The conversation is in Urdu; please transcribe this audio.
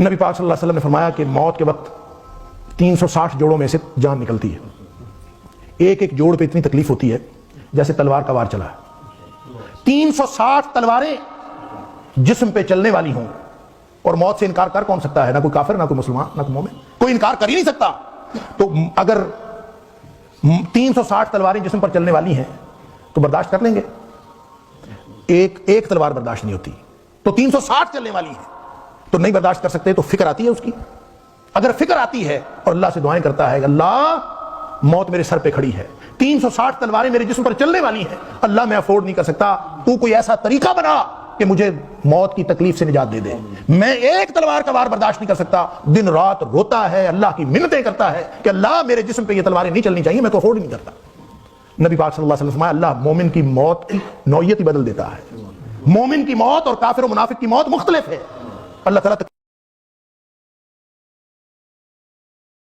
نبی پاک صلی اللہ علیہ وسلم نے فرمایا کہ موت کے وقت 360 جوڑوں میں سے جان نکلتی ہے. ایک ایک جوڑ پہ اتنی تکلیف ہوتی ہے جیسے تلوار کا وار چلا ہے. 360 تلواریں جسم پہ چلنے والی ہوں اور موت سے انکار کر کون سکتا ہے؟ نہ کوئی کافر، نہ کوئی مسلمان، نہ کوئی مومن. کوئی انکار کر ہی نہیں سکتا. تو اگر 360 تلواریں جسم پر چلنے والی ہیں تو برداشت کر لیں گے. ایک تلوار برداشت نہیں ہوتی، تو 360 چلنے والی ہیں تو نہیں برداشت کر سکتے. تو فکر آتی ہے اس کی. اگر فکر آتی ہے اور اللہ سے دعائیں کرتا ہے، اللہ موت میرے سر پہ کھڑی ہے، 360 تلواریں میرے جسم پر چلنے والی ہیں، اللہ میں افورڈ نہیں کر سکتا، تو کوئی ایسا طریقہ بنا کہ مجھے موت کی تکلیف سے نجات دے دے. میں ایک تلوار کا وار برداشت نہیں کر سکتا. دن رات روتا ہے، اللہ کی منتیں کرتا ہے کہ اللہ میرے جسم پہ یہ تلواریں نہیں چلنی چاہیے، میں تو افورڈ نہیں کرتا. نبی پاک صلی اللہ علیہ وسلم فرمایا اللہ مومن کی موت کی نوعیت ہی بدل دیتا ہے. مومن کی موت اور کافر و منافق کی موت مختلف ہے. اللہ تعالیٰ